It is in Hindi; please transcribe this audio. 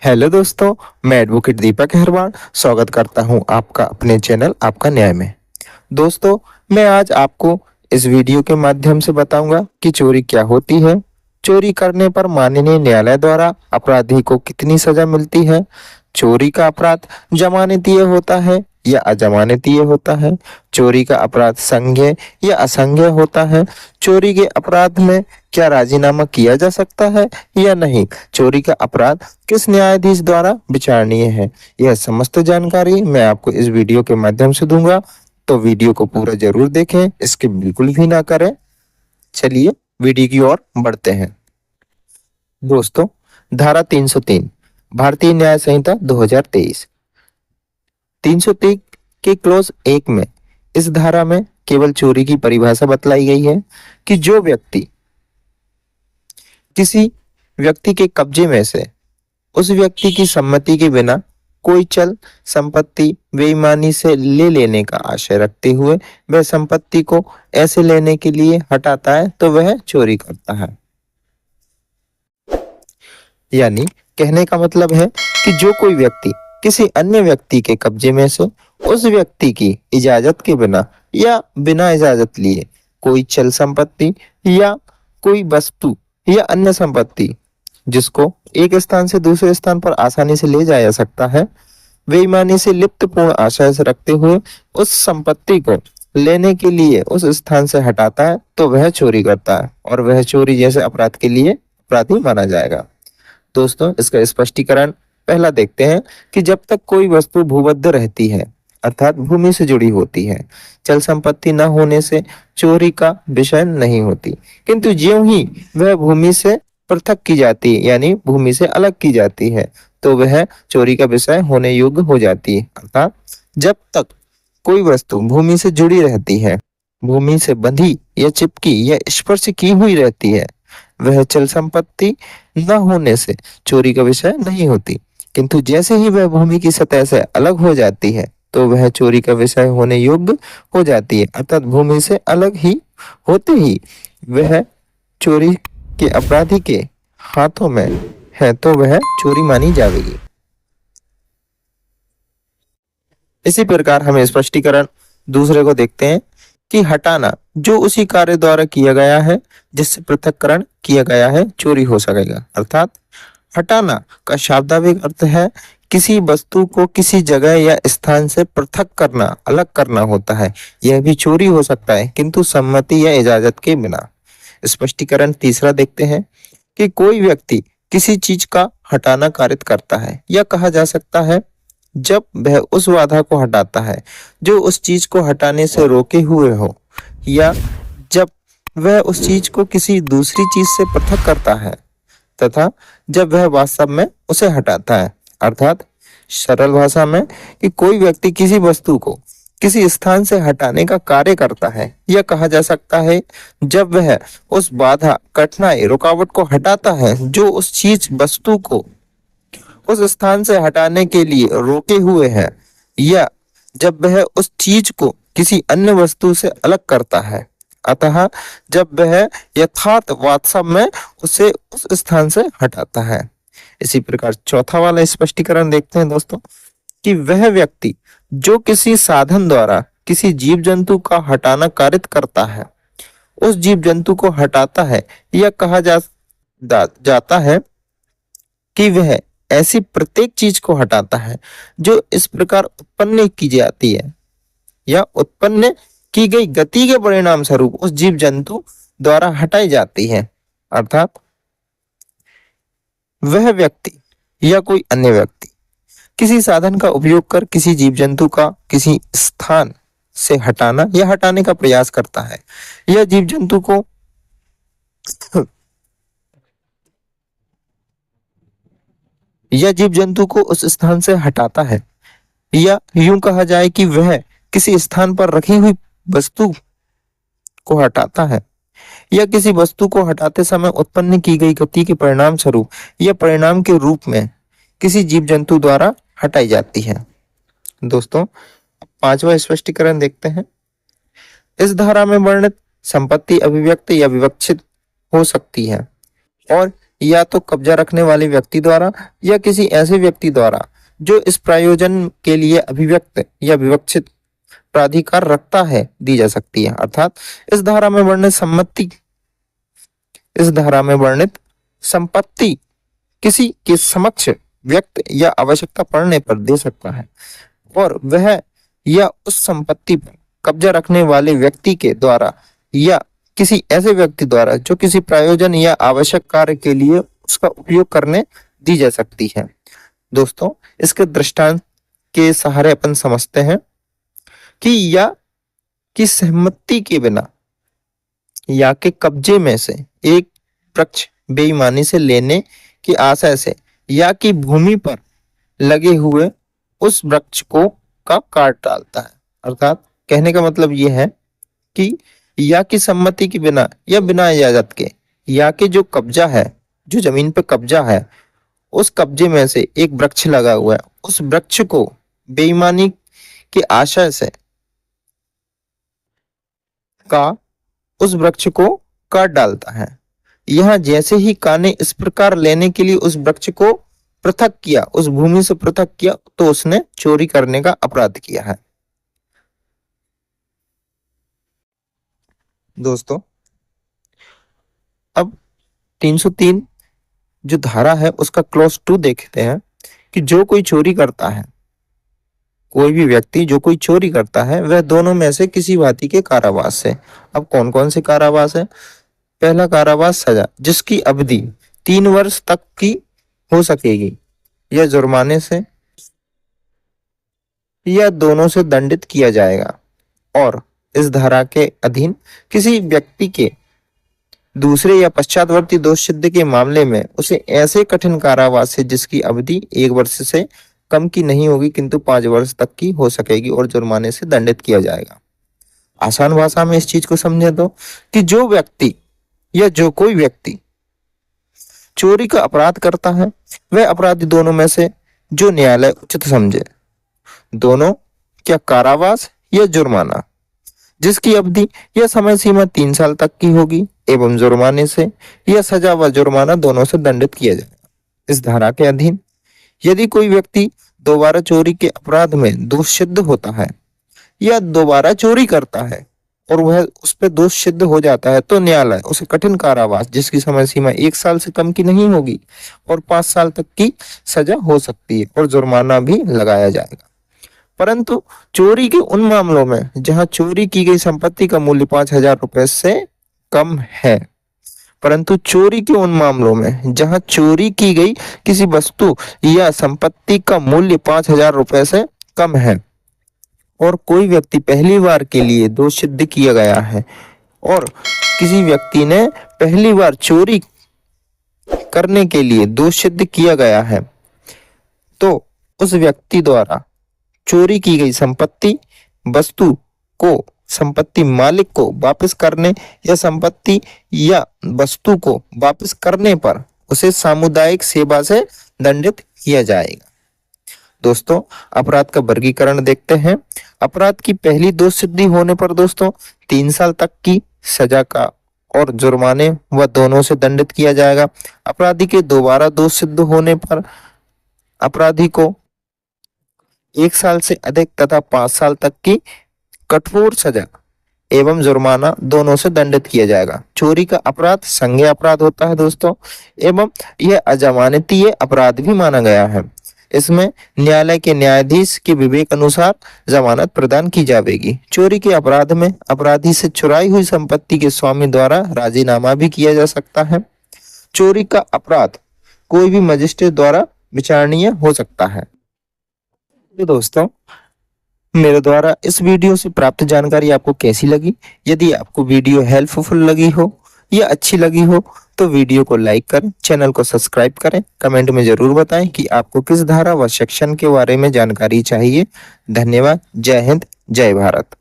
हेलो दोस्तों, मैं एडवोकेट दीपक अहरवाल स्वागत करता हूं आपका अपने चैनल आपका न्याय में। दोस्तों, मैं आज आपको इस वीडियो के माध्यम से बताऊंगा कि चोरी क्या होती है, चोरी करने पर माननीय न्यायालय द्वारा अपराधी को कितनी सजा मिलती है, चोरी का अपराध जमानतीय होता है या अजमानतीय होता है, चोरी का अपराध संज्ञेय या असंज्ञेय होता है, चोरी के अपराध में क्या राजीनामा किया जा सकता है या नहीं, चोरी का अपराध किस न्यायाधीश द्वारा विचारणीय है। यह समस्त जानकारी मैं आपको इस वीडियो के माध्यम से दूंगा, तो वीडियो को पूरा जरूर देखें, इसके बिल्कुल भी ना करें। चलिए वीडियो की ओर बढ़ते हैं। दोस्तों, धारा 303 भारतीय न्याय संहिता 2023 303 के क्लोज 1 में इस धारा में केवल चोरी की परिभाषा बतलाई गई है कि जो व्यक्ति किसी व्यक्ति के कब्जे में से उस व्यक्ति की सम्मति के बिना कोई चल संपत्ति बेईमानी से ले लेने का आशय रखते हुए वह संपत्ति को ऐसे लेने के लिए हटाता है तो वह चोरी करता है। यानी कहने का मतलब है कि जो कोई व्यक्ति किसी अन्य व्यक्ति के कब्जे में से उस व्यक्ति की इजाजत के बिना या बिना इजाजत लिए कोई चल संपत्ति या कोई वस्तु या अन्य संपत्ति जिसको एक स्थान से दूसरे स्थान पर आसानी से ले जाया जा सकता है, बेईमानी से लिप्त पूर्ण आशय से रखते हुए उस संपत्ति को लेने के लिए उस स्थान से हटाता है तो वह चोरी करता है और वह चोरी जैसे अपराध के लिए अपराधी माना जाएगा। दोस्तों, इसका स्पष्टीकरण पहला देखते हैं कि जब तक कोई वस्तु भूबद्ध रहती है अर्थात भूमि से जुड़ी होती है, चल संपत्ति न होने से चोरी का विषय नहीं होती, किंतु ज्यों ही वह भूमि से पृथक की जाती है यानी भूमि से अलग की जाती है तो वह चोरी का विषय होने योग्य हो जाती है। अर्थात जब तक कोई वस्तु भूमि से जुड़ी रहती है, भूमि से बंधी या चिपकी या स्पर्श की हुई रहती है, वह चल संपत्ति न होने से चोरी का विषय नहीं होती, किंतु जैसे ही वह भूमि की सतह से अलग हो जाती है तो वह चोरी का विषय होने योग्य हो जाती है। अर्थात भूमि से अलग ही होते ही वह चोरी के अपराधी के हाथों में है तो वह चोरी मानी जाएगी। इसी प्रकार हम स्पष्टीकरण दूसरे को देखते हैं कि हटाना जो उसी कार्य द्वारा किया गया है जिससे पृथक्करण किया गया है चोरी हो सकेगा। अर्थात हटाना का शाब्दिक अर्थ है किसी वस्तु को किसी जगह या स्थान से पृथक करना, अलग करना होता है। यह भी चोरी हो सकता है किंतु सम्मति या इजाजत के बिना। स्पष्टीकरण तीसरा देखते हैं कि कोई व्यक्ति किसी चीज का हटाना कारित करता है या कहा जा सकता है जब वह उस बाधा को हटाता है जो उस चीज को हटाने से रोके हुए हो या जब वह उस चीज को किसी दूसरी चीज से पृथक करता है तथा जब वह वास्तव में उसे हटाता है। अर्थात सरल भाषा में कि कोई व्यक्ति किसी वस्तु को किसी स्थान से हटाने का कार्य करता है या कहा जा सकता है जब वह उस बाधा कठिनाई रुकावट को हटाता है जो उस चीज वस्तु को उस स्थान से हटाने के लिए रोके हुए है या जब वह उस चीज को किसी अन्य वस्तु से अलग करता है। अतः जब वह यथार्थ वास्तव में उसे उस स्थान से हटाता है। इसी प्रकार चौथा वाला स्पष्टीकरण देखते हैं दोस्तों कि वह व्यक्ति जो किसी साधन द्वारा किसी जीव जंतु का हटाना कारित करता है उस जीव जंतु को हटाता है या कहा जाता है कि वह ऐसी प्रत्येक चीज को हटाता है जो इस प्रकार उत्पन्न की जाती है या उत्पन्न की गई गति के परिणाम स्वरूप उस जीव जंतु द्वारा हटाई जाती है। अर्थात वह व्यक्ति या कोई अन्य व्यक्ति किसी साधन का उपयोग कर किसी जीव जंतु का किसी स्थान से हटाना या हटाने का प्रयास करता है या जीव जंतु को उस स्थान से हटाता है या यूं कहा जाए कि वह किसी स्थान पर रखी हुई वस्तु को हटाता है या किसी वस्तु को हटाते समय उत्पन्न की गई गति के परिणाम स्वरूप या परिणाम के रूप में किसी जीव जंतु द्वारा हटाई जाती है। दोस्तों, पांचवा स्पष्टीकरण देखते हैं। इस धारा में वर्णित संपत्ति अभिव्यक्त या विवक्षित हो सकती है और या तो कब्जा रखने वाले व्यक्ति द्वारा या किसी ऐसे व्यक्ति द्वारा जो इस प्रयोजन के लिए अभिव्यक्त या विवक्षित प्राधिकार रखता है दी जा सकती है। अर्थात इस धारा में वर्णित संपत्ति किसी के समक्ष व्यक्त या आवश्यकता पड़ने पर दे सकता है और वह या उस संपत्ति पर कब्जा रखने वाले व्यक्ति के द्वारा या किसी ऐसे व्यक्ति द्वारा जो किसी प्रयोजन या आवश्यक कार्य के लिए उसका उपयोग करने दी जा सकती है। दोस्तों, इसके दृष्टांत के सहारे अपन समझते हैं कि या की सहमति के बिना या के कब्जे में से एक वृक्ष बेईमानी से लेने की आशय से या की भूमि पर लगे हुए उस वृक्ष को का काट डालता है। अर्थात कहने का मतलब यह है कि या की सम्मति के बिना या बिना इजाजत के या के जो कब्जा है, जो जमीन पे कब्जा है, उस कब्जे में से एक वृक्ष लगा हुआ है, उस वृक्ष को बेईमानी की आशय से उस वृक्ष को काट डालता है। यह जैसे ही काने इस प्रकार लेने के लिए उस वृक्ष को पृथक किया, उस भूमि से पृथक किया, तो उसने चोरी करने का अपराध किया है। दोस्तों, अब 303 जो धारा है उसका क्लॉज 2 देखते हैं कि जो कोई चोरी करता है, कोई भी व्यक्ति जो कोई चोरी करता है वह दोनों में से किसी भांति के कारावास से। अब कौन कौन से कारावास है? पहला कारावास सजा जिसकी अवधि 3 वर्ष तक की हो सकेगी या जुर्माने से या दोनों से दंडित किया जाएगा। और इस धारा के अधीन किसी व्यक्ति के दूसरे या पश्चातवर्ती दोष सिद्ध के मामले में उसे ऐसे कठिन कारावास से जिसकी अवधि 1 वर्ष से कम की नहीं होगी किंतु 5 वर्ष तक की हो सकेगी और जुर्माने से दंडित किया जाएगा। आसान भाषा में इस चीज को समझे तो कि जो व्यक्ति या जो कोई व्यक्ति चोरी का अपराध करता है वह अपराधी दोनों में से जो न्यायालय उचित समझे, दोनों क्या कारावास या जुर्माना जिसकी अवधि या समय सीमा 3 साल तक की होगी एवं जुर्माने से या सजा व जुर्माना दोनों से दंडित किया जाएगा। इस धारा के अधीन यदि कोई व्यक्ति दोबारा चोरी के अपराध में दोष सिद्ध होता है या दोबारा चोरी करता है और वह उस पर दोष सिद्ध हो जाता है तो न्यायालय उसे कठिन कारावास जिसकी समय सीमा 1 साल से कम की नहीं होगी और 5 साल तक की सजा हो सकती है और जुर्माना भी लगाया जाएगा। परंतु चोरी के उन मामलों में जहां चोरी की गई संपत्ति का मूल्य 5,000 रुपए से कम है, परंतु चोरी के उन मामलों में जहां चोरी की गई किसी वस्तु या संपत्ति का मूल्य 5,000 रुपए से कम है और कोई व्यक्ति पहली बार के लिए दोष सिद्ध किया गया है और किसी व्यक्ति ने पहली बार चोरी करने के लिए दोष सिद्ध किया गया है, तो उस व्यक्ति द्वारा चोरी की गई संपत्ति वस्तु को संपत्ति मालिक को वापस करने या संपत्ति या वस्तु को वापस करने पर उसे सामुदायिक सेवा से दंडित किया जाएगा। दोस्तों, अपराध का वर्गीकरण देखते हैं। अपराध की पहली दोष सिद्धि होने पर दोस्तों 3 साल तक की सजा का और जुर्माने व दोनों से दंडित किया जाएगा। अपराधी के दोबारा दोष सिद्ध होने पर अपराधी को 1 साल से अधिक तथा 5 साल तक की कठोर सजा एवं जुर्माना दोनों से दंडित किया जाएगा। चोरी का अपराध संज्ञेय अपराध होता है दोस्तों एवं यह अजमानतीय अपराध भी माना गया है। इसमें न्यायालय के न्यायाधीश के विवेक अनुसार जमानत प्रदान की जाएगी। चोरी के अपराध में अपराधी से चुराई हुई संपत्ति के स्वामी द्वारा राजीनामा भी किया जा सकता है। चोरी का अपराध कोई भी मजिस्ट्रेट द्वारा विचारणीय हो सकता है। तो दोस्तों, मेरे द्वारा इस वीडियो से प्राप्त जानकारी आपको कैसी लगी? यदि आपको वीडियो हेल्पफुल लगी हो या अच्छी लगी हो तो वीडियो को लाइक करें, चैनल को सब्सक्राइब करें, कमेंट में जरूर बताएं कि आपको किस धारा व सेक्शन के बारे में जानकारी चाहिए। धन्यवाद। जय हिंद, जय भारत।